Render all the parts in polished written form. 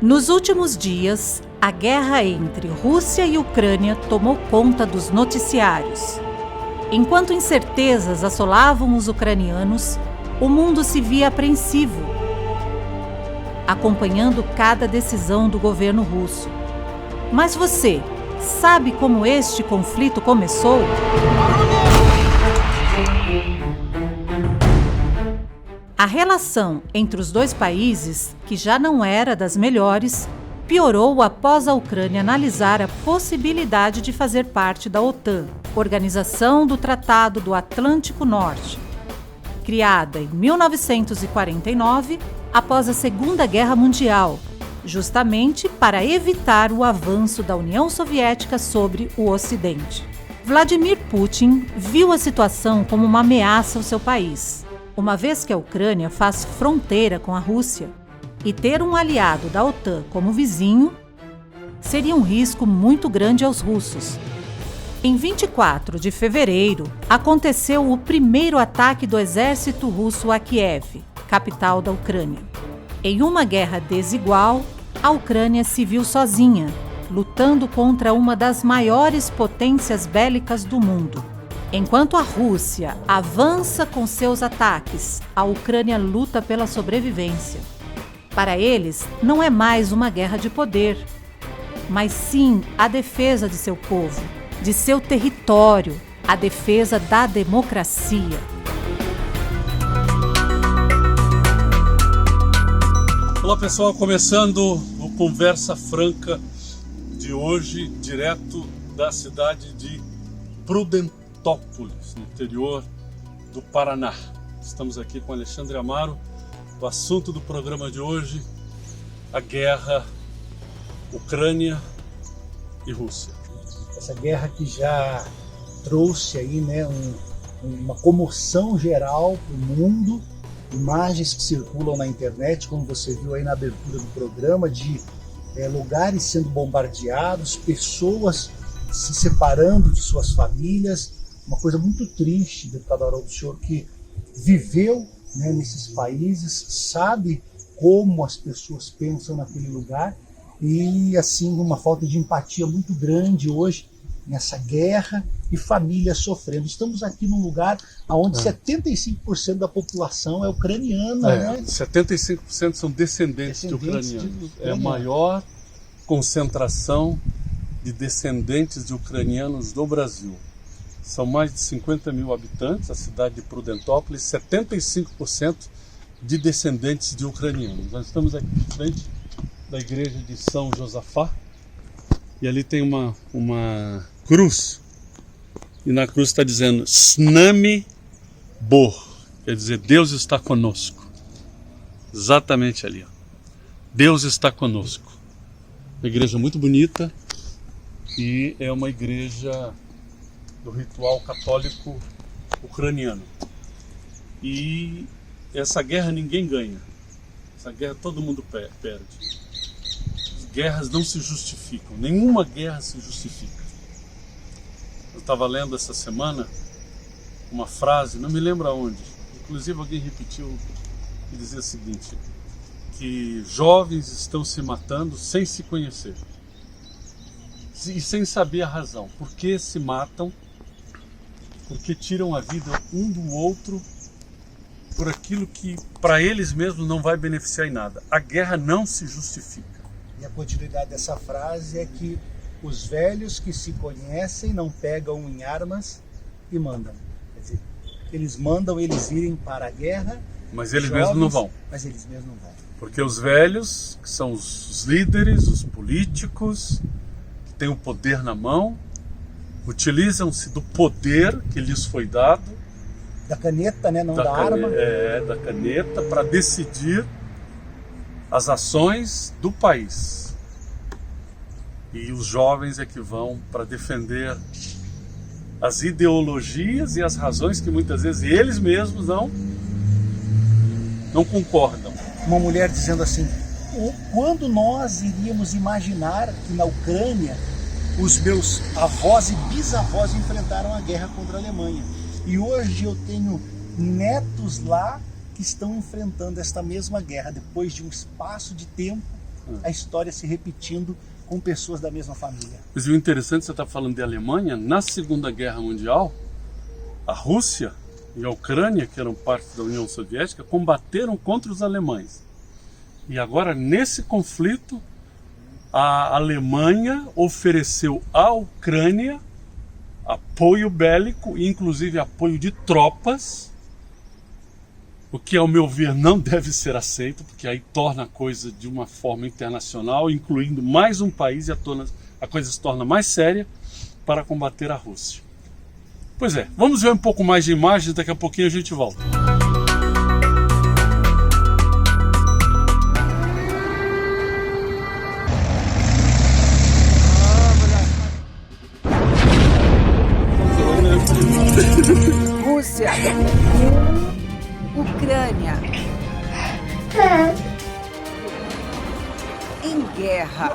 Nos últimos dias, a guerra entre Rússia e Ucrânia tomou conta dos noticiários. Enquanto incertezas assolavam os ucranianos, o mundo se via apreensivo, acompanhando cada decisão do governo russo. Mas você sabe como este conflito começou? A relação entre os dois países, que já não era das melhores, piorou após a Ucrânia analisar a possibilidade de fazer parte da OTAN, Organização do Tratado do Atlântico Norte, criada em 1949 após a Segunda Guerra Mundial, justamente para evitar o avanço da União Soviética sobre o Ocidente. Vladimir Putin viu a situação como uma ameaça ao seu país, uma vez que a Ucrânia faz fronteira com a Rússia, e ter um aliado da OTAN como vizinho seria um risco muito grande aos russos. Em 24 de fevereiro, aconteceu o primeiro ataque do exército russo a Kiev, capital da Ucrânia. Em uma guerra desigual, a Ucrânia se viu sozinha, lutando contra uma das maiores potências bélicas do mundo. Enquanto a Rússia avança com seus ataques, a Ucrânia luta pela sobrevivência. Para eles, não é mais uma guerra de poder, mas sim a defesa de seu povo, de seu território, a defesa da democracia. Olá pessoal, começando o Conversa Franca de hoje, direto da cidade de Prudentópolis, no interior do Paraná. Estamos aqui com Alexandre Amaro. O assunto do programa de hoje, a guerra Ucrânia e Rússia. Essa guerra que já trouxe aí, né, uma comoção geral para o mundo, imagens que circulam na internet, como você viu aí na abertura do programa, de lugares sendo bombardeados, pessoas se separando de suas famílias, uma coisa muito triste, deputado Haroldo, o senhor que viveu, né, nesses países, sabe como as pessoas pensam naquele lugar e assim uma falta de empatia muito grande hoje nessa guerra e famílias sofrendo. Estamos aqui num lugar onde 75% da população é ucraniana, né? 75% são descendentes de ucranianos. É a maior concentração de descendentes de ucranianos do Brasil. São mais de 50 mil habitantes, a cidade de Prudentópolis, 75% de descendentes de ucranianos. Nós estamos aqui em frente da igreja de São Josafá e ali tem uma cruz, e na cruz está dizendo Snami Bor, quer dizer Deus está conosco. Exatamente ali, ó. Deus está conosco. Uma igreja muito bonita e é uma igreja do ritual católico ucraniano. E essa guerra ninguém ganha. Essa guerra todo mundo perde. As guerras não se justificam. Nenhuma guerra se justifica. Eu estava lendo essa semana uma frase, não me lembro aonde, inclusive alguém repetiu, que dizia o seguinte, que jovens estão se matando sem se conhecer e sem saber a razão. Por que se matam? Porque tiram a vida um do outro por aquilo que para eles mesmos não vai beneficiar em nada. A guerra não se justifica. E a continuidade dessa frase é que os velhos que se conhecem não pegam em armas e mandam. Quer dizer, eles mandam eles irem para a guerra, mas eles mesmos não vão. Mas eles mesmos não vão. Porque os velhos, que são os líderes, os políticos, que têm o poder na mão, utilizam-se do poder que lhes foi dado, da caneta, né, não da arma. Da caneta, para decidir as ações do país. E os jovens é que vão para defender as ideologias e as razões que muitas vezes eles mesmos não concordam. Uma mulher dizendo assim, quando nós iríamos imaginar que na Ucrânia os meus avós e bisavós enfrentaram a guerra contra a Alemanha. E hoje eu tenho netos lá que estão enfrentando esta mesma guerra, depois de um espaço de tempo a história se repetindo com pessoas da mesma família. Mas o interessante, você está falando de Alemanha, na Segunda Guerra Mundial, a Rússia e a Ucrânia, que eram parte da União Soviética, combateram contra os alemães. E agora, nesse conflito, a Alemanha ofereceu à Ucrânia apoio bélico, inclusive apoio de tropas, o que, ao meu ver, não deve ser aceito, porque aí torna a coisa de uma forma internacional, incluindo mais um país, e a coisa se torna mais séria para combater a Rússia. Pois é, vamos ver um pouco mais de imagens, daqui a pouquinho a gente volta. Rússia, Ucrânia, em guerra.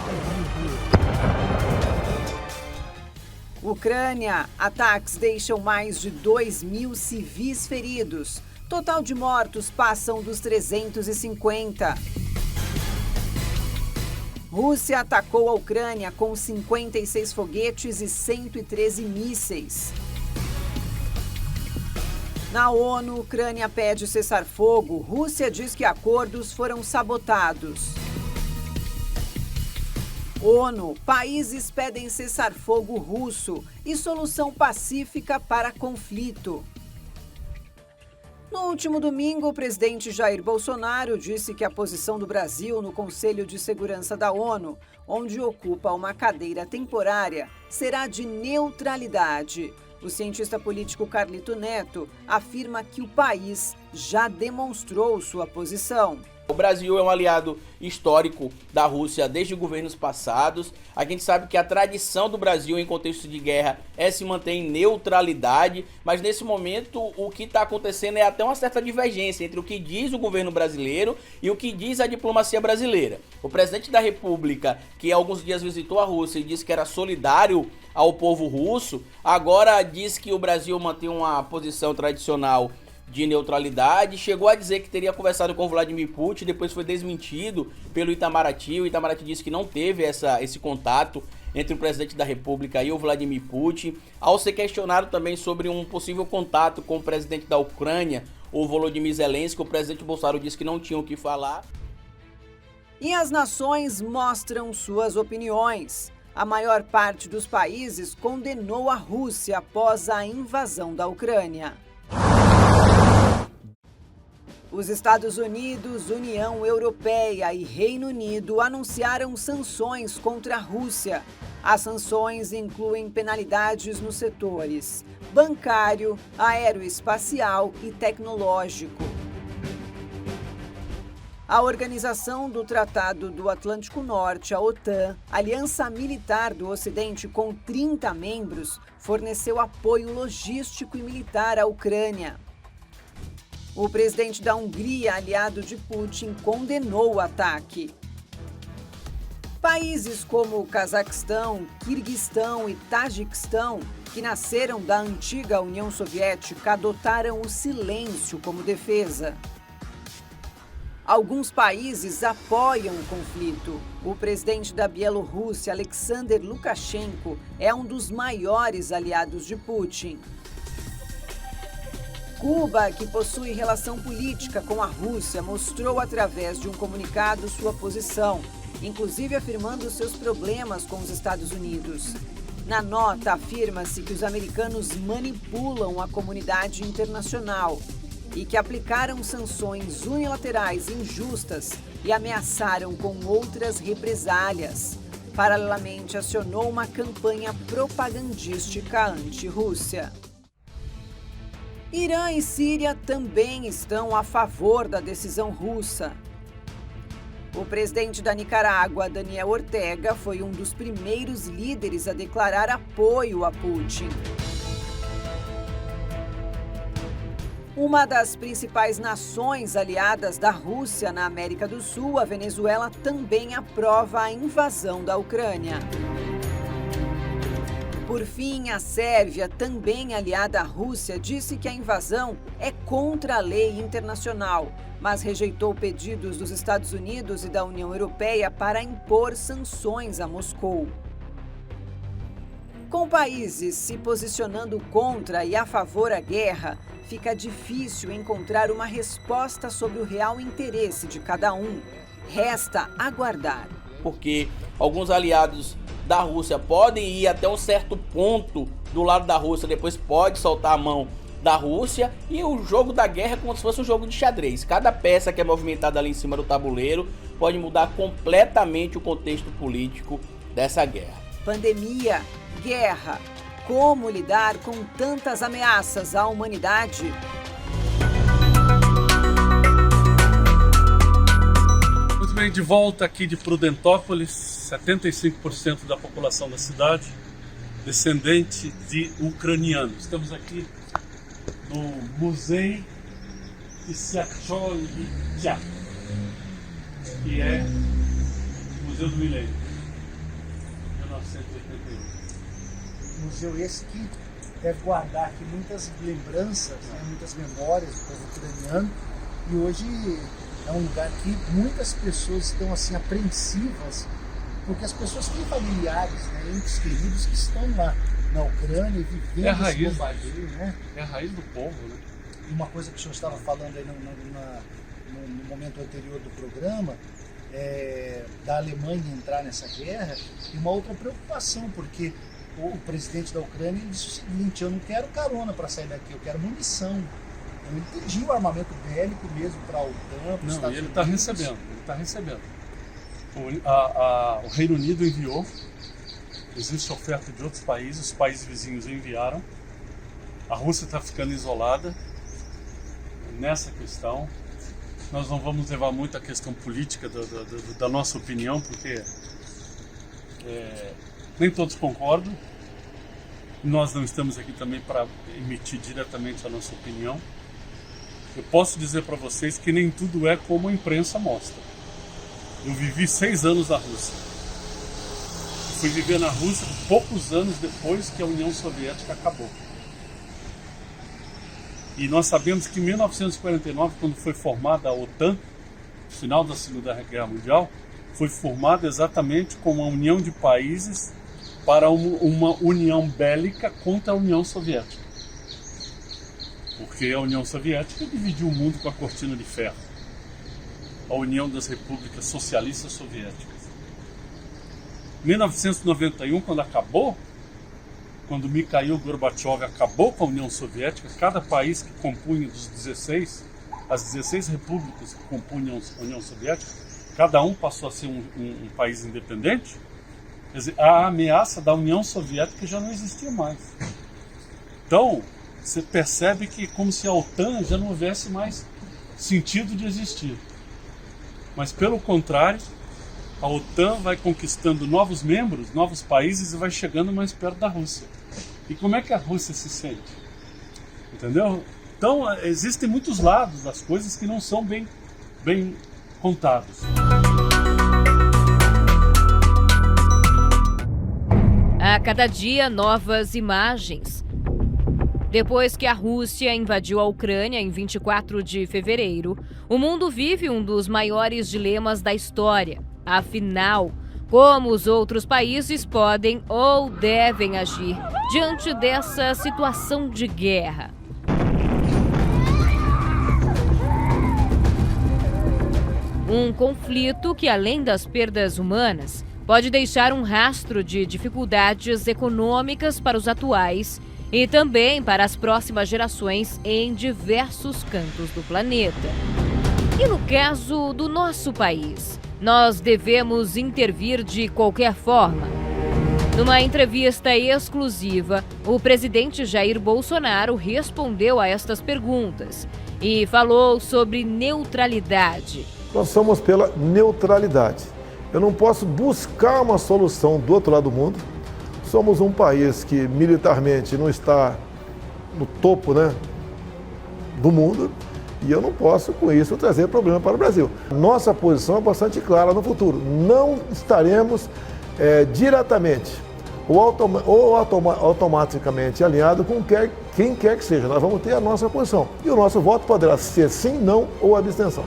Ucrânia, ataques deixam mais de 2.000 civis feridos. Total de mortos passam dos 350. Rússia atacou a Ucrânia com 56 foguetes e 113 mísseis. Na ONU, Ucrânia pede cessar-fogo. Rússia diz que acordos foram sabotados. ONU, países pedem cessar-fogo russo e solução pacífica para conflito. No último domingo, o presidente Jair Bolsonaro disse que a posição do Brasil no Conselho de Segurança da ONU, onde ocupa uma cadeira temporária, será de neutralidade. O cientista político Carlito Neto afirma que o país já demonstrou sua posição. O Brasil é um aliado histórico da Rússia desde governos passados. A gente sabe que a tradição do Brasil em contexto de guerra é se manter em neutralidade, mas nesse momento o que está acontecendo é até uma certa divergência entre o que diz o governo brasileiro e o que diz a diplomacia brasileira. O presidente da República, que há alguns dias visitou a Rússia e disse que era solidário ao povo russo, agora diz que o Brasil mantém uma posição tradicional de neutralidade, chegou a dizer que teria conversado com o Vladimir Putin, depois foi desmentido pelo Itamaraty. O Itamaraty disse que não teve esse contato entre o presidente da República e o Vladimir Putin. Ao ser questionado também sobre um possível contato com o presidente da Ucrânia, o Volodymyr Zelensky, o presidente Bolsonaro disse que não tinha o que falar. E as nações mostram suas opiniões. A maior parte dos países condenou a Rússia após a invasão da Ucrânia. Os Estados Unidos, União Europeia e Reino Unido anunciaram sanções contra a Rússia. As sanções incluem penalidades nos setores bancário, aeroespacial e tecnológico. A Organização do Tratado do Atlântico Norte, a OTAN, aliança militar do Ocidente com 30 membros, forneceu apoio logístico e militar à Ucrânia. O presidente da Hungria, aliado de Putin, condenou o ataque. Países como o Cazaquistão, Quirguistão e Tajiquistão, que nasceram da antiga União Soviética, adotaram o silêncio como defesa. Alguns países apoiam o conflito. O presidente da Bielorrússia, Alexander Lukashenko, é um dos maiores aliados de Putin. Cuba, que possui relação política com a Rússia, mostrou através de um comunicado sua posição, inclusive afirmando seus problemas com os Estados Unidos. Na nota, afirma-se que os americanos manipulam a comunidade internacional e que aplicaram sanções unilaterais injustas e ameaçaram com outras represálias. Paralelamente, acionou uma campanha propagandística anti-Rússia. Irã e Síria também estão a favor da decisão russa. O presidente da Nicarágua, Daniel Ortega, foi um dos primeiros líderes a declarar apoio a Putin. Uma das principais nações aliadas da Rússia na América do Sul, a Venezuela, também aprova a invasão da Ucrânia. Por fim, a Sérvia, também aliada à Rússia, disse que a invasão é contra a lei internacional, mas rejeitou pedidos dos Estados Unidos e da União Europeia para impor sanções a Moscou. Com países se posicionando contra e a favor da guerra, fica difícil encontrar uma resposta sobre o real interesse de cada um. Resta aguardar. Porque alguns aliados da Rússia podem ir até um certo ponto do lado da Rússia, depois pode soltar a mão da Rússia, e o jogo da guerra é como se fosse um jogo de xadrez. Cada peça que é movimentada ali em cima do tabuleiro pode mudar completamente o contexto político dessa guerra. Pandemia, guerra, como lidar com tantas ameaças à humanidade? Muito bem, de volta aqui de Prudentópolis, 75% da população da cidade descendente de ucranianos. Estamos aqui no Museu Issachovitcha, que é o Museu do Milênio, 1981. Museu esse que deve guardar aqui muitas lembranças, né, muitas memórias do povo ucraniano, e hoje é um lugar que muitas pessoas estão assim apreensivas, porque as pessoas têm familiares, né, entes queridos que estão lá na Ucrânia e vivendo esse bombardeio, né? É a raiz do povo, né? E uma coisa que o senhor estava falando aí no momento anterior do programa, da Alemanha entrar nessa guerra, e uma outra preocupação, porque o presidente da Ucrânia disse o seguinte: eu não quero carona para sair daqui, eu quero munição. Então ele pediu armamento bélico mesmo para a OTAN, para os Estados Unidos. Ele está recebendo. O Reino Unido enviou, existe oferta de outros países, os países vizinhos enviaram. A Rússia está ficando isolada nessa questão. Nós não vamos levar muito a questão política da nossa opinião, porque nem todos concordam. Nós não estamos aqui também para emitir diretamente a nossa opinião. Eu posso dizer para vocês que nem tudo é como a imprensa mostra. Eu vivi 6 anos na Rússia. Fui viver na Rússia poucos anos depois que a União Soviética acabou. E nós sabemos que em 1949, quando foi formada a OTAN, no final da Segunda Guerra Mundial, foi formada exatamente como uma união de países para uma união bélica contra a União Soviética. Porque a União Soviética dividiu o mundo com a cortina de ferro. A União das Repúblicas Socialistas Soviéticas. Em 1991, quando Mikhail Gorbachev acabou com a União Soviética, cada país que compunha as 16 repúblicas que compunham a União Soviética, cada um passou a ser um país independente. Quer dizer, a ameaça da União Soviética já não existia mais. Então, você percebe que como se a OTAN já não houvesse mais sentido de existir. Mas, pelo contrário, a OTAN vai conquistando novos membros, novos países e vai chegando mais perto da Rússia. E como é que a Rússia se sente? Entendeu? Então, existem muitos lados das coisas que não são bem contados. A cada dia, novas imagens. Depois que a Rússia invadiu a Ucrânia em 24 de fevereiro, o mundo vive um dos maiores dilemas da história. Afinal, como os outros países podem ou devem agir diante dessa situação de guerra? Um conflito que, além das perdas humanas, pode deixar um rastro de dificuldades econômicas para os atuais e também para as próximas gerações em diversos cantos do planeta. E no caso do nosso país, nós devemos intervir de qualquer forma? Numa entrevista exclusiva, o presidente Jair Bolsonaro respondeu a estas perguntas e falou sobre neutralidade. Nós somos pela neutralidade. Eu não posso buscar uma solução do outro lado do mundo. Somos um país que militarmente não está no topo, né, do mundo, e eu não posso, com isso, trazer problema para o Brasil. Nossa posição é bastante clara no futuro. Não estaremos diretamente ou automaticamente alinhado com quem quer que seja. Nós vamos ter a nossa posição. E o nosso voto poderá ser sim, não ou abstenção.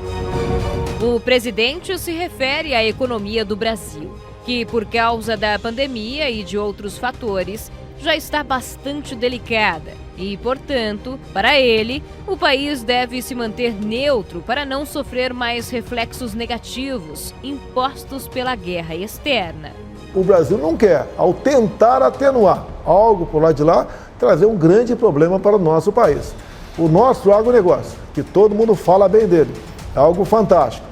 O presidente se refere à economia do Brasil, que por causa da pandemia e de outros fatores, já está bastante delicada e, portanto, para ele, o país deve se manter neutro para não sofrer mais reflexos negativos impostos pela guerra externa. O Brasil não quer, ao tentar atenuar algo por lá de lá, trazer um grande problema para o nosso país. O nosso agronegócio, que todo mundo fala bem dele, é algo fantástico.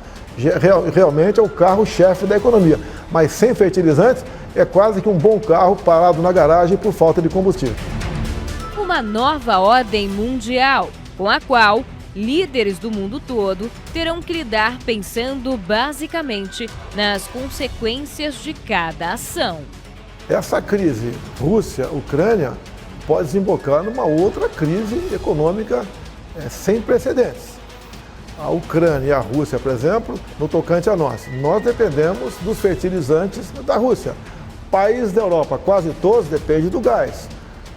Realmente é o carro-chefe da economia, mas sem fertilizantes é quase que um bom carro parado na garagem por falta de combustível. Uma nova ordem mundial, com a qual líderes do mundo todo terão que lidar pensando basicamente nas consequências de cada ação. Essa crise Rússia-Ucrânia pode desembocar numa outra crise econômica sem precedentes. A Ucrânia e a Rússia, por exemplo, no tocante a nós dependemos dos fertilizantes da Rússia. Países da Europa, quase todos, dependem do gás.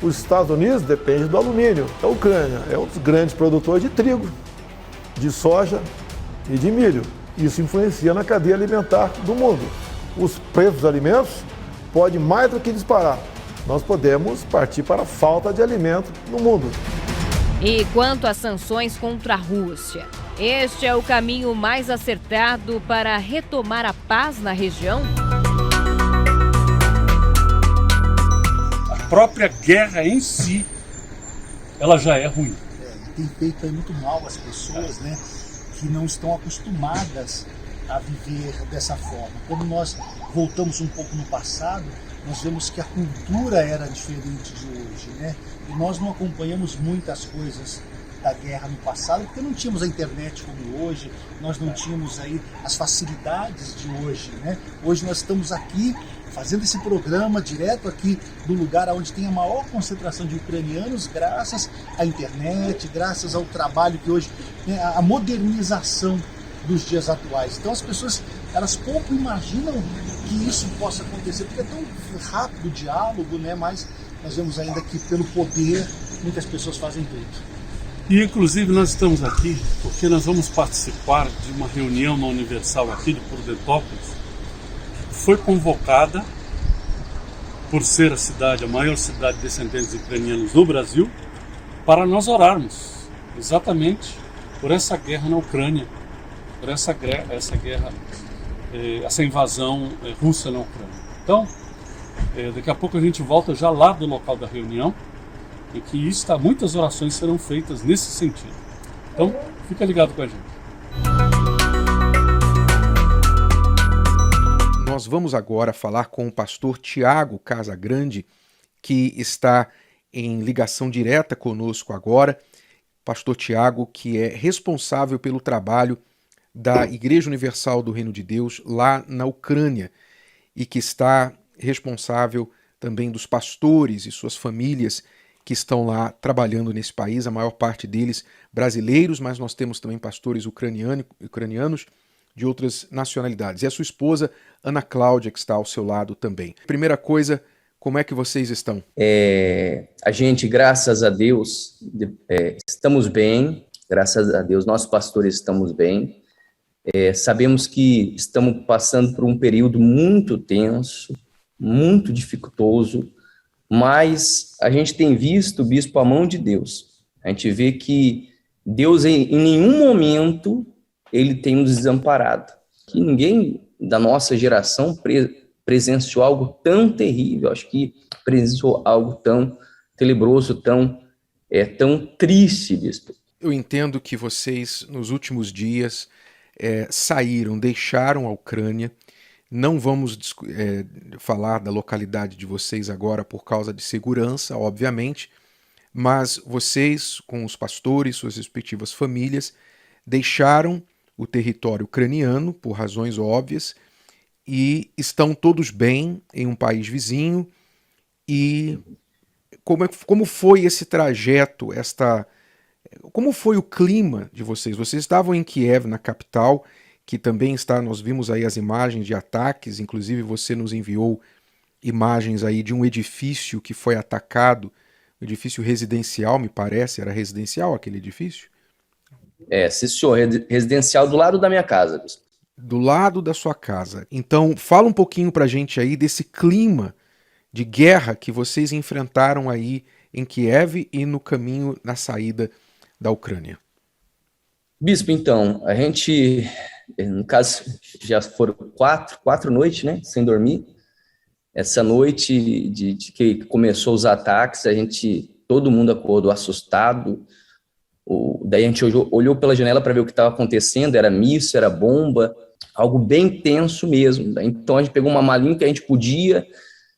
Os Estados Unidos dependem do alumínio. A Ucrânia é um dos grandes produtores de trigo, de soja e de milho. Isso influencia na cadeia alimentar do mundo. Os preços dos alimentos podem mais do que disparar. Nós podemos partir para a falta de alimento no mundo. E quanto às sanções contra a Rússia, este é o caminho mais acertado para retomar a paz na região? A própria guerra em si, ela já é ruim. Tem feito aí muito mal às pessoas, né, que não estão acostumadas a viver dessa forma. Quando nós voltamos um pouco no passado, nós vemos que a cultura era diferente de hoje, né? E nós não acompanhamos muitas coisas da guerra no passado, porque não tínhamos a internet como hoje, nós não tínhamos aí as facilidades de hoje, né? Hoje nós estamos aqui fazendo esse programa direto aqui do lugar onde tem a maior concentração de ucranianos, graças à internet, graças ao trabalho que hoje, né, a modernização dos dias atuais. Então as pessoas, elas pouco imaginam que isso possa acontecer, porque é tão rápido o diálogo, né? Mas nós vemos ainda que pelo poder muitas pessoas fazem tudo. E inclusive nós estamos aqui porque nós vamos participar de uma reunião na Universal aqui de Prudentópolis, que foi convocada por ser a maior cidade de descendentes ucranianos do Brasil, para nós orarmos exatamente por essa guerra na Ucrânia, por essa invasão russa na Ucrânia. Então, daqui a pouco a gente volta já lá do local da reunião, em que muitas orações serão feitas nesse sentido. Então, fica ligado com a gente. Nós vamos agora falar com o pastor Tiago Casagrande, que está em ligação direta conosco agora. Pastor Tiago, que é responsável pelo trabalho da Igreja Universal do Reino de Deus lá na Ucrânia e que está responsável também dos pastores e suas famílias que estão lá trabalhando nesse país, a maior parte deles brasileiros, mas nós temos também pastores ucranianos de outras nacionalidades. E a sua esposa, Ana Cláudia, que está ao seu lado também. Primeira coisa, como é que vocês estão? A gente, graças a Deus, estamos bem, graças a Deus, nós pastores estamos bem. Sabemos que estamos passando por um período muito tenso, muito dificultoso, mas a gente tem visto, bispo, a mão de Deus. A gente vê que Deus, em nenhum momento, ele tem nos desamparado. Que ninguém da nossa geração presenciou algo tão terrível, acho que presenciou algo tão tenebroso, tão triste, bispo. Eu entendo que vocês, nos últimos dias, deixaram a Ucrânia. Não vamos falar da localidade de vocês agora por causa de segurança, obviamente, mas vocês, com os pastores, suas respectivas famílias, deixaram o território ucraniano por razões óbvias e estão todos bem em um país vizinho. E como foi esse trajeto, como foi o clima de vocês? Vocês estavam em Kiev, na capital, que também nós vimos aí as imagens de ataques, inclusive você nos enviou imagens aí de um edifício que foi atacado, um edifício residencial, me parece, era residencial aquele edifício? Sim, senhor, residencial do lado da minha casa, bispo. Do lado da sua casa. Então, fala um pouquinho pra gente aí desse clima de guerra que vocês enfrentaram aí em Kiev e no caminho na saída da Ucrânia. Bispo, então, a gente, no caso, já foram quatro noites, né, sem dormir. Essa noite de que começou os ataques, todo mundo acordou assustado. Daí a gente olhou pela janela para ver o que estava acontecendo, era míssil, era bomba, algo bem tenso mesmo. Então a gente pegou uma malinha que a gente podia,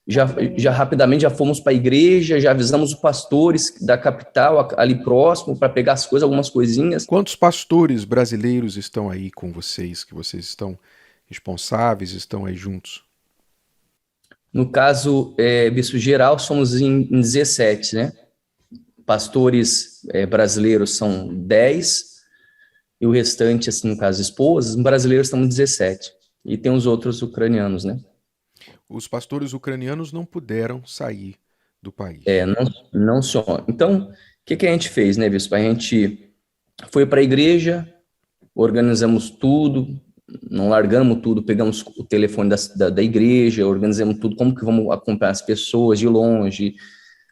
já rapidamente já fomos para a igreja, já avisamos os pastores da capital ali próximo para pegar as coisas, algumas coisinhas. Quantos pastores brasileiros estão aí com vocês, que vocês estão responsáveis, estão aí juntos? No caso, bispo geral, somos em 17, né? Pastores brasileiros são 10, e o restante, assim, no caso, esposas, brasileiros estamos 17. E tem os outros ucranianos, né? Os pastores ucranianos não puderam sair do país. Não só. Então, o que a gente fez, né, bispo? A gente foi para a igreja, organizamos tudo, não largamos tudo, pegamos o telefone da igreja, organizamos tudo, como que vamos acompanhar as pessoas de longe.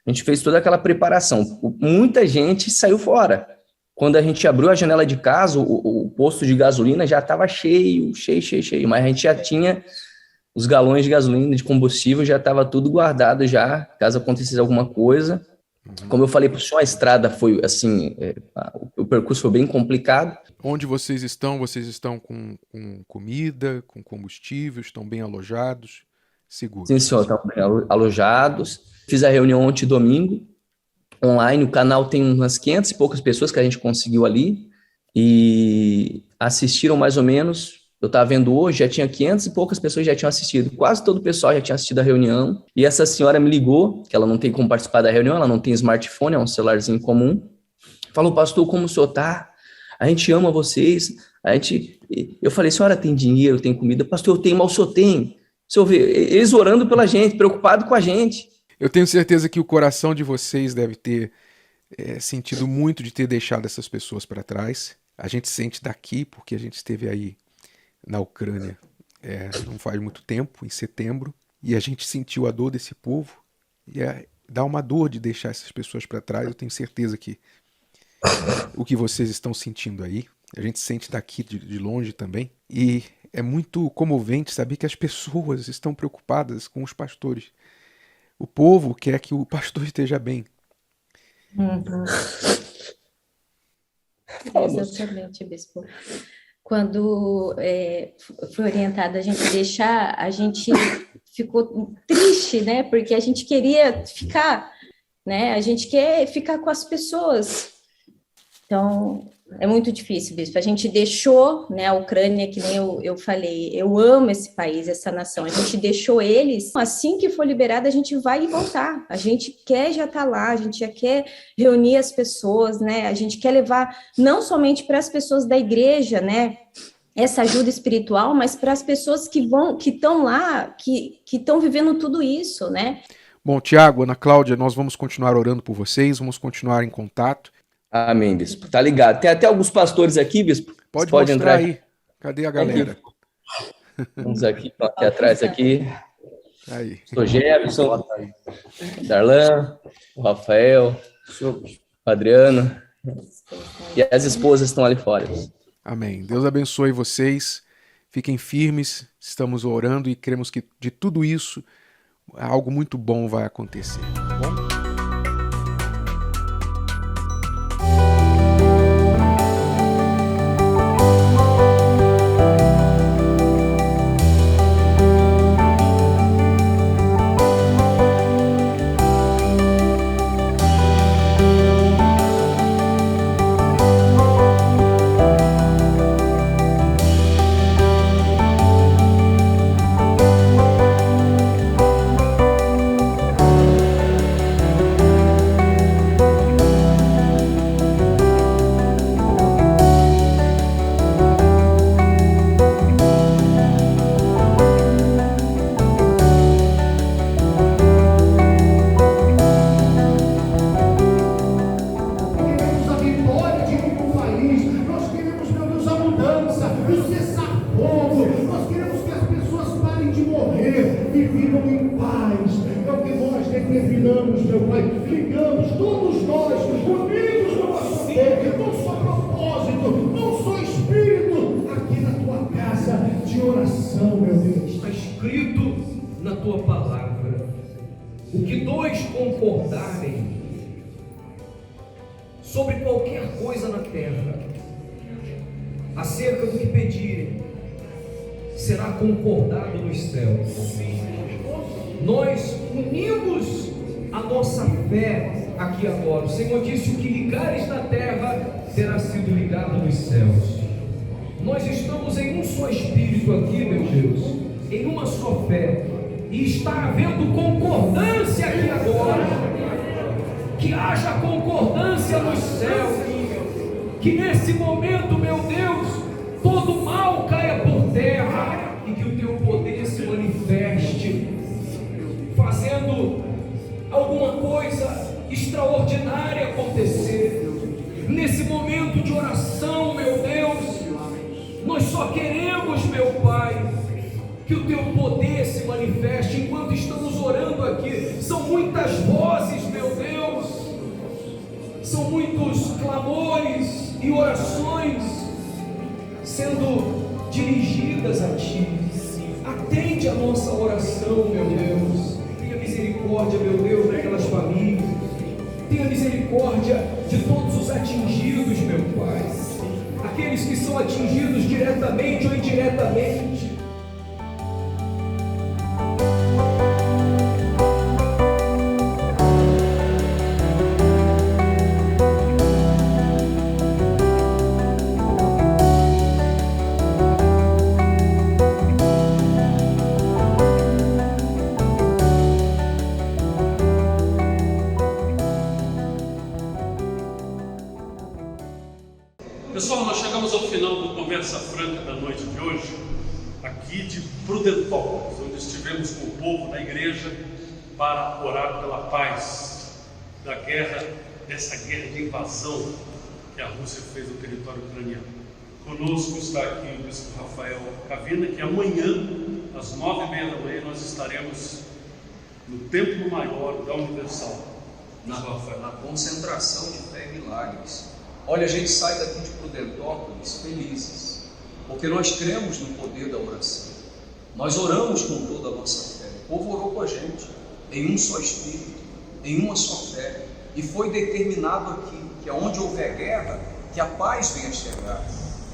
A gente fez toda aquela preparação. Muita gente saiu fora. Quando a gente abriu a janela de casa, o posto de gasolina já estava cheio, mas a gente já tinha os galões de gasolina, de combustível, já estava tudo guardado já, caso acontecesse alguma coisa. Como eu falei para o senhor, a estrada foi assim, o percurso foi bem complicado. Onde vocês estão? Vocês estão com comida, com combustível, estão bem alojados, seguros? Sim, senhor, estão bem alojados. Fiz a reunião ontem, domingo, online. O canal tem umas 500 e poucas pessoas que a gente conseguiu ali e assistiram mais ou menos. Eu estava vendo hoje, já tinha 500 e poucas pessoas que já tinham assistido. Quase todo o pessoal já tinha assistido a reunião. E essa senhora me ligou, que ela não tem como participar da reunião, ela não tem smartphone, é um celularzinho comum. Falou, pastor, como o senhor tá? A gente ama vocês. Eu falei, senhora tem dinheiro, tem comida? Pastor, eu tenho, mas o senhor tem. O senhor vê, eles orando pela gente, preocupado com a gente. Eu tenho certeza que o coração de vocês deve ter sentido muito de ter deixado essas pessoas para trás. A gente sente daqui, porque a gente esteve aí na Ucrânia não faz muito tempo, em setembro, e a gente sentiu a dor desse povo, e dá uma dor de deixar essas pessoas para trás. Eu tenho certeza que o que vocês estão sentindo aí, a gente sente daqui de longe também, e é muito comovente saber que as pessoas estão preocupadas com os pastores. O povo quer que o pastor esteja bem. Exatamente, bispo. Quando foi orientada a gente deixar, a gente ficou triste, né? Porque a gente queria ficar, né? A gente quer ficar com as pessoas. Então, é muito difícil, bispo. A gente deixou, né, a Ucrânia, que nem eu falei, eu amo esse país, essa nação. A gente deixou eles. Assim que for liberada, a gente vai voltar. A gente quer já estar lá, a gente já quer reunir as pessoas, né? A gente quer levar não somente para as pessoas da igreja, né, essa ajuda espiritual, mas para as pessoas que estão lá, que estão vivendo tudo isso, né? Bom, Tiago, Ana Cláudia, nós vamos continuar orando por vocês, vamos continuar em contato. Amém, bispo. Tá ligado. Tem até alguns pastores aqui, bispo. Pode entrar aí. Cadê a galera? Vamos aqui atrás aqui. Aí. Sou Jefferson, Darlan, o Rafael, o Adriano. E as esposas estão ali fora. Amém. Deus abençoe vocês. Fiquem firmes. Estamos orando e cremos que de tudo isso algo muito bom vai acontecer. Tá bom? vivam em paz. É o que nós determinamos, meu Pai. Ligamos todos nós, unidos no nosso corpo, num só propósito, num só espírito, aqui na tua casa de oração, meu Deus. Está escrito na tua palavra: o que dois concordarem sobre qualquer coisa na terra, acerca do que pedirem, será concordado nos céus. Nós unimos a nossa fé aqui agora. O Senhor disse: o que ligares na terra terá sido ligado nos céus. Nós estamos em um só espírito aqui, meu Deus, em uma só fé, e está havendo concordância aqui agora. Que haja concordância nos céus, que nesse momento, meu Deus, todo mal caia por terra e que o teu poder se manifeste, fazendo alguma coisa extraordinária acontecer. Nesse momento de oração, meu Deus, nós só queremos, meu Pai, que o teu poder se manifeste enquanto estamos orando aqui. São muitas vozes, meu Deus, são muitos clamores e orações sendo dirigidas a Ti. Atende a nossa oração, meu Deus. Tenha misericórdia, meu Deus, daquelas famílias. Tenha misericórdia de todos os atingidos, meu Pai. Aqueles que são atingidos diretamente ou indiretamente. Pessoal, nós chegamos ao final do Conversa Franca da noite de hoje, aqui de Prudentópolis, onde estivemos com o povo da igreja para orar pela paz da guerra, dessa guerra de invasão que a Rússia fez no território ucraniano. Conosco está aqui o bispo Rafael Cavina, que amanhã, às 9h30 da manhã, nós estaremos no Templo Maior da Universal. Na concentração de fé e milagres. Olha, a gente sai daqui de Prudentópolis felizes, porque nós cremos no poder da oração. Nós oramos com toda a nossa fé. O povo orou com a gente, em um só espírito, em uma só fé. E foi determinado aqui que aonde houver guerra, que a paz venha chegar.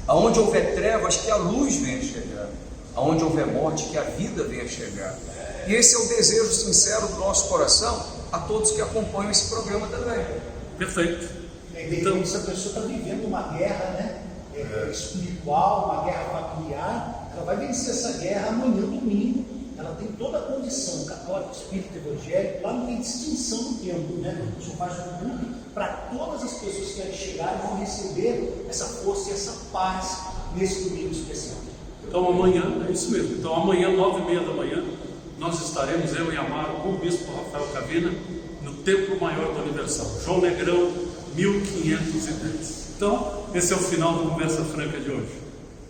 Aonde houver trevas, que a luz venha chegar. Aonde houver morte, que a vida venha chegar. E esse é o desejo sincero do nosso coração a todos que acompanham esse programa também. Perfeito. Então, essa pessoa está vivendo uma guerra, né, espiritual, uma guerra familiar. Ela vai vencer essa guerra amanhã, domingo. Ela tem toda a condição, católico, espírita, evangélico. Lá não tem distinção do tempo, né? O senhor faz um culto para todas as pessoas que querem chegar e vão receber essa força e essa paz nesse domingo especial. Então amanhã, é isso mesmo. Então amanhã, 9h30 da manhã, nós estaremos, eu e Amaro, com o bispo Rafael Cavina, no Templo Maior da Universal, João Negrão, 1510. Então, esse é o final do Conversa Franca de hoje.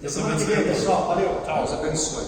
Semana que vem, pessoal. Valeu. Tchau. Deus abençoe.